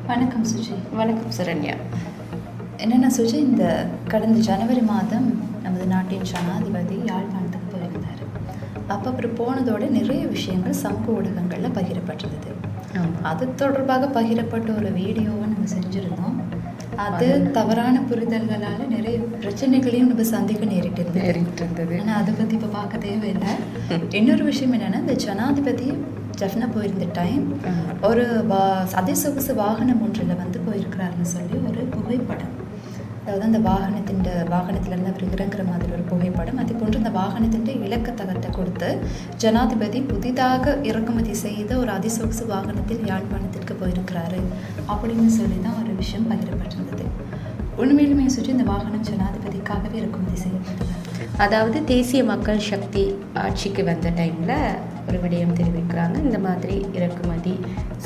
வணக்கம் சுஜி. வணக்கம் சரண்யா. என்னென்ன சுஜி, இந்த கடந்த ஜனவரி மாதம் நமது நாட்டின் ஜனாதிபதி யாழ்ப்பாணத்துக்கு போயிருந்தார். அப்புறம் போனதோடு நிறைய விஷயங்கள் சமூக ஊடகங்களில் பகிரப்பட்டிருந்தது. அது தொடர்பாக பகிரப்பட்ட ஒரு வீடியோவை நம்ம செஞ்சுருந்தோம். அது தவறான புரிதல்களால் நிறைய பிரச்சனைகளையும் நம்ம சந்திக்க நேரிட்டிருந்தது. ஆனால் அதை பற்றி இப்போ பார்க்க தேவையில்லை. இன்னொரு விஷயம் என்னென்னா, இந்த ஜனாதிபதி ஜஃப்னா போயிருந்த டைம் ஒரு அதிசொகுசு வாகனம் ஒன்றில் வந்து போயிருக்கிறாருன்னு சொல்லி ஒரு புகைப்படம், அதாவது அந்த வாகனத்திலேருந்து அவர் இறங்குற மாதிரி ஒரு புகைப்படம், அதே போன்று அந்த வாகனத்தின் இலக்கத்தகத்தை கொடுத்து ஜனாதிபதி புதிதாக இறக்குமதி செய்த ஒரு அதிசொகுசு வாகனத்தில் யாழ்ப்பாணத்திற்கு போயிருக்கிறாரு அப்படின்னு சொல்லி தான் ஒரு விஷயம் பகிரப்பட்டிருந்தது. உண்மையிலுமே சுற்றி இந்த வாகனம் ஜனாதிபதிக்காகவே இறக்குமதி செய்யப்பட்டது. அதாவது தேசிய மக்கள் சக்தி ஆட்சிக்கு வந்த டைமில் ஒரு விடயம் தெரிவிக்கிறாங்க, இந்த மாதிரி இறக்குமதி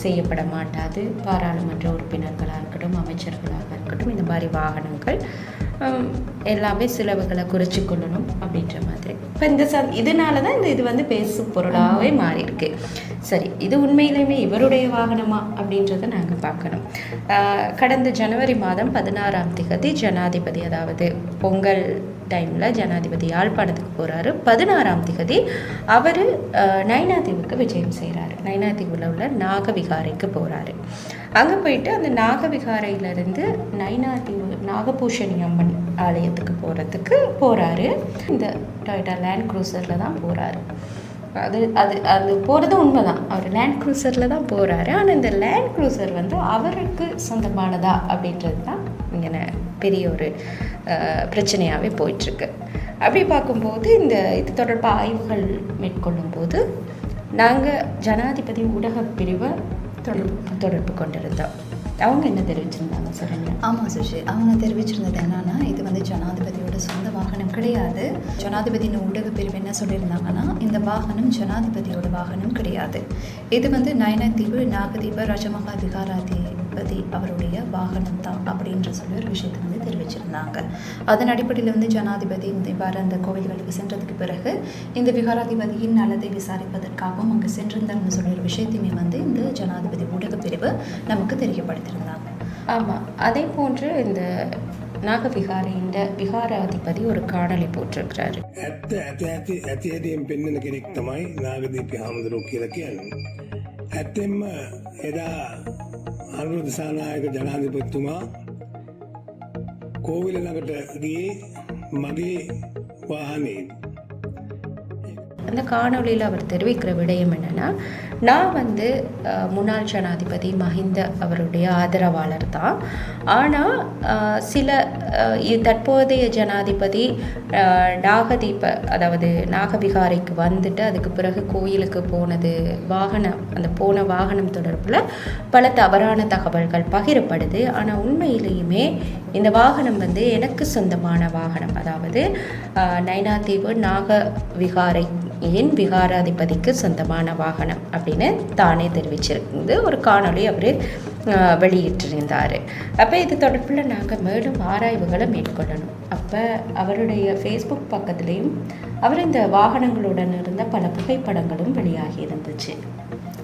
செய்யப்பட மாட்டாது, பாராளுமன்ற உறுப்பினர்களாக இருக்கட்டும், அமைச்சர்களாக இருக்கட்டும், இந்த மாதிரி வாகனங்கள் எல்லாமே செலவுகளை குறைச்சி கொள்ளணும் அப்படின்ற மாதிரி. இப்போ இதனால தான் இது வந்து பேசும் பொருளாகவே மாறியிருக்கு. சரி, இது உண்மையிலுமே இவருடைய வாகனமா அப்படின்றத நாங்கள் பார்க்கணும். கடந்த ஜனவரி மாதம் 16ஆம் தேதி ஜனாதிபதி, அதாவது பொங்கல் டைமில் ஜனாதிபதி யாழ்ப்பாணத்துக்கு போகிறாரு. 16ஆம் தேதி அவர் நைனாதீவுக்கு விஜயம் செய்கிறாரு. நைனாதீவில் உள்ள நாகவிகாரைக்கு போகிறாரு. அங்கே போயிட்டு அந்த நாகவிகாரையிலேருந்து நைனாதீவு நாகபூஷணி அம்மன் ஆலயத்துக்கு போகிறாரு. இந்த டொயோட்டா லேண்ட் க்ரூசரில் தான் போகிறாரு. அது போகிறது உண்மைதான், அவர் லேண்ட் க்ரூசரில் தான் போகிறாரு. ஆனால் இந்த லேண்ட் க்ரூசர் வந்து அவருக்கு சொந்தமானதா அப்படின்றது தான் இங்கே பெரிய ஒரு பிரச்சனையாகவே போயிட்டுருக்கு. அப்படி பார்க்கும்போது இது தொடர்பாக ஆய்வுகள் மேற்கொள்ளும் போது நாங்கள் ஜனாதிபதி ஊடகப் பிரிவை தொடர்பு கொண்டிருந்தோம். அவங்க என்ன தெரிவிச்சிருந்தாங்க சொல்லுங்க? ஆமாம் சுஷி, அவங்க தெரிவிச்சிருந்தது என்னன்னா, இது வந்து ஜனாதிபதியோட சொந்த வாகனம் கிடையாது. ஜனாதிபதியின் ஊடக பிரிவு என்ன சொல்லியிருந்தாங்கன்னா, இந்த வாகனம் ஜனாதிபதியோட வாகனம் கிடையாது, இது வந்து நயனதீவு நாகதீப ரஜமகா விகாராதிபதி அவருடைய வாகனம் தான் அப்படின்ற சொல்லி ஒரு விஷயத்தை வந்து தெரிவிச்சிருந்தாங்க. அதன் அடிப்படையில் வந்து ஜனாதிபதி இவ்வாறு அந்த கோவில்களுக்கு சென்றதுக்கு பிறகு இந்த விகாராதிபதியின் நலத்தை விசாரிப்பதற்காகவும் அங்கே சென்றிருந்தார்னு சொல்லி ஒரு விஷயத்தையுமே வந்து இந்த ஜனாதிபதி ஊடக பிரிவு நமக்கு தெரியப்படுத்தியிருந்தாங்க. ஆமாம், அதே போன்று இந்த நாகவிகாரையின் விகாராதிபதி ஒரு காணொளி போட்டிருக்கிறாரு. ඇතියෙන් පෙන්වන කෙනෙක් තමයි නාගදීප හාමුදුරුවෝ කියලා කියන්නේ. ඇත්තෙන්ම එදා අනුරුද්ධ දිසානායක ජනාධිපතිතුමා කෝවිල ළඟට ගියේ මගේ වාහනේ. அந்த காணொலியில் அவர் தெரிவிக்கிற விடயம் என்னென்னா, நான் வந்து முன்னாள் ஜனாதிபதி மஹிந்த அவருடைய ஆதரவாளர் தான், ஆனால் சில தற்போதைய ஜனாதிபதி நாகதீப, அதாவது நாகவிகாரைக்கு வந்துட்டு அதுக்கு பிறகு கோயிலுக்கு போனது அந்த போன வாகனம் தொடர்பில் பல தவறான தகவல்கள் பகிரப்படுது. ஆனால் உண்மையிலேயுமே இந்த வாகனம் வந்து எனக்கு சொந்தமான வாகனம், அதாவது நைனாதீவு நாகவிகாரை விகாராதிபதிக்கு சொந்தமான வாகனம் அப்படின்னு தானே தெரிவிச்சிருந்து ஒரு காணொலி அவர் வெளியிட்டிருந்தார். அப்போ இது தொடர்பில் நாங்கள் மேலும் ஆராய்வுகளை மேற்கொள்ளணும். அப்போ அவருடைய ஃபேஸ்புக் பக்கத்துலேயும் அவர் இந்த வாகனங்களுடன் இருந்த பல புகைப்படங்களும் வெளியாகி இருந்துச்சு.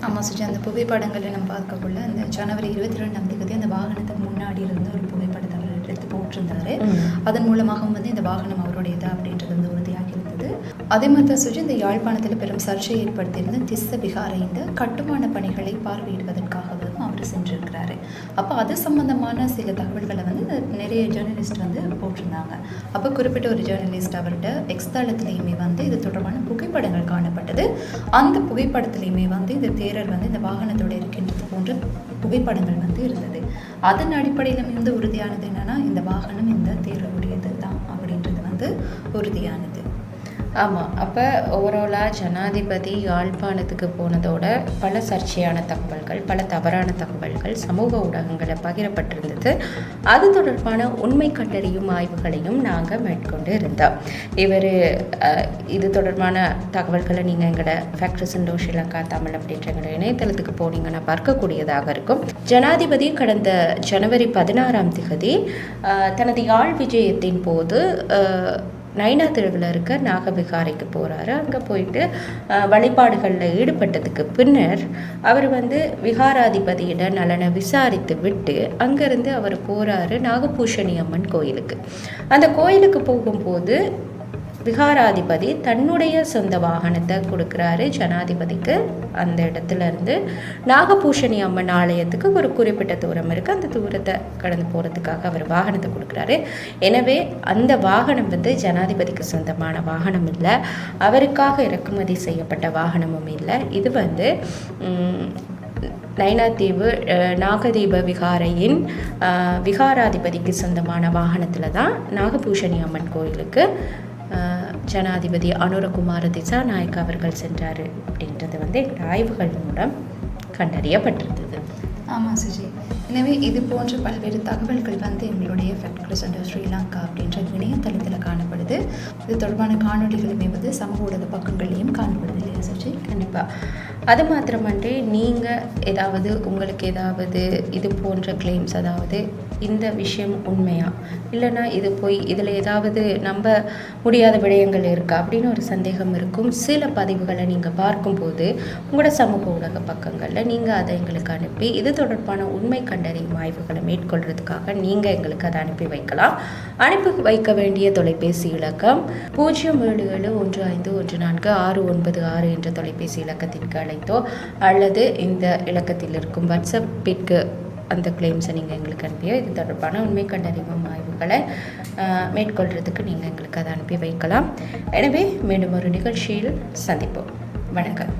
ஆமாம் சுஜி, அந்த புகைப்படங்களை நம்ம பார்க்கக்குள்ள அந்த ஜனவரி 22ஆம் தேதி அந்த வாகனத்துக்கு முன்னாடி இருந்து ஒரு புகைப்படத்தை அவர் எடுத்து போட்டிருந்தாரு. அதன் மூலமாக வந்து இந்த வாகனம் அவருடையது அப்படின்றது வந்து உறுதியாகி இருந்தது. அதே மாதிரி தான் சுஜி, இந்த யாழ்ப்பாணத்தில் பெரும் சர்ச்சை ஏற்படுத்தியிருந்த திஸ்ஸ விகாரையின் கட்டுமான பணிகளை பார்வையிடுவதற்காகவும் அவர் சென்றிருக்கிறாரு. அப்போ அது சம்பந்தமான சில தகவல்களை வந்து நிறைய ஜேர்னலிஸ்ட் வந்து போட்டிருந்தாங்க. அப்போ குறிப்பிட்ட ஒரு ஜேர்னலிஸ்ட் அவர்கிட்ட எக்ஸ் தளத்திலையுமே வந்து இது தொடர்பான புகைப்படங்கள் காணப்பட்டது. அந்த புகைப்படத்திலையுமே வந்து இந்த தேரர் வந்து இந்த வாகனத்தோடு இருக்கின்றது போன்ற புகைப்படங்கள் வந்து இருந்தது. அதன் அடிப்படையிலும் வந்து உறுதியானது என்னன்னா, இந்த வாகனம் இந்த தேரருடையது தான் அப்படின்றது வந்து உறுதியானது. ஆமாம், அப்போ ஓவராலாக ஜனாதிபதி யாழ்ப்பாணத்துக்கு போனதோட பல சர்ச்சையான தகவல்கள், பல தவறான தகவல்கள் சமூக ஊடகங்களை பகிரப்பட்டிருந்தது. அது தொடர்பான உண்மை கண்டறியும் ஆய்வுகளையும் நாங்கள் மேற்கொண்டு இருந்தோம். இது தொடர்பான தகவல்களை நீங்கள் எங்களோட ஃபேக்ட்ரிஸ் இன் ஸ்ரீலங்கா தமிழ் அப்படின்ற எங்களோட இணையதளத்துக்கு போனீங்கன்னா பார்க்கக்கூடியதாக இருக்கும். ஜனாதிபதி கடந்த ஜனவரி 16ஆம் தேதி தனது யாழ் விஜயத்தின் போது நைனா தெருவில் இருக்க நாகவிகாரைக்கு போகிறாரு. அங்கே போயிட்டு வழிபாடுகளில் ஈடுபட்டதுக்கு பின்னர் அவர் விகாராதிபதியிட நலனை விசாரித்து விட்டு அங்கேருந்து அவர் போகிறாரு நாகபூஷணி அம்மன் கோயிலுக்கு. அந்த கோயிலுக்கு போகும்போது விகாராதிபதி தன்னுடைய சொந்த வாகனத்தை கொடுக்குறாரு ஜனாதிபதிக்கு. அந்த இடத்துல இருந்து நாகபூஷணி அம்மன் ஆலயத்துக்கு ஒரு குறிப்பிட்ட தூரம் இருக்குது. அந்த தூரத்தை கடந்து போகிறதுக்காக அவர் வாகனத்தை கொடுக்குறாரு. எனவே அந்த வாகனம் ஜனாதிபதிக்கு சொந்தமான வாகனம் இல்லை, அவருக்காக இறக்குமதி செய்யப்பட்ட வாகனமும் இல்லை. இது நைனாதீவு நாகதீப விகாரையின் விகாராதிபதிக்கு சொந்தமான வாகனத்தில் தான் நாகபூஷணி அம்மன் கோயிலுக்கு ஜனாதிபதி அனுரகுமார திசாநாயக்க அவர்கள் சென்றார் அப்படின்றது எங்கள் ஆய்வுகள் மூலம் கண்டறியப்பட்டிருந்தது. ஆமாம் சுஜி. எனவே இது போன்ற பல்வேறு தகவல்கள் எங்களுடைய ஃபேக்ட் கிறிஸ்டண்டர் ஸ்ரீலங்கா அப்படின்ற இணையதளத்தில் காணப்படுது. இது தொடர்பான காணொலிகளுமே சமூக ஊடக பக்கங்கள்லையும் காணப்படுது இல்லையா சுஜி? கண்டிப்பாக. அது மாத்திரமன்றி நீங்கள் உங்களுக்கு ஏதாவது இது போன்ற கிளைம்ஸ், அதாவது இந்த விஷயம் உண்மையா இல்லைன்னா இது போய் இதில் ஏதாவது நம்ப முடியாத விடயங்கள் இருக்கா அப்படின்னு ஒரு சந்தேகம் இருக்கும். சில பதிவுகளை நீங்கள் பார்க்கும்போது உங்களோட சமூக ஊடக பக்கங்களில் நீங்கள் அதை எங்களுக்கு அனுப்பி இது தொடர்பான உண்மை கண்டறியும் ஆய்வுகளை மேற்கொள்கிறதுக்காக நீங்கள் எங்களுக்கு அதை அனுப்பி வைக்கலாம். அனுப்பி வைக்க வேண்டிய தொலைபேசி இலக்கம் 0771514696 என்ற தொலைபேசி இலக்கத்திற்கு அழைத்தோ அல்லது இந்த இலக்கத்தில் இருக்கும் வாட்ஸ்அப்பிற்கு அந்த கிளைம்ஸை நீங்கள் எங்களுக்கு அனுப்பியோ இது தொடர்பான உண்மை கண்டறிவும் ஆய்வுகளை மேற்கொள்கிறதுக்கு நீங்கள் எங்களுக்கு அதை அனுப்பி வைக்கலாம். எனவே மீண்டும் ஒரு நிகழ்ச்சியில் சந்திப்போம். வணக்கம்.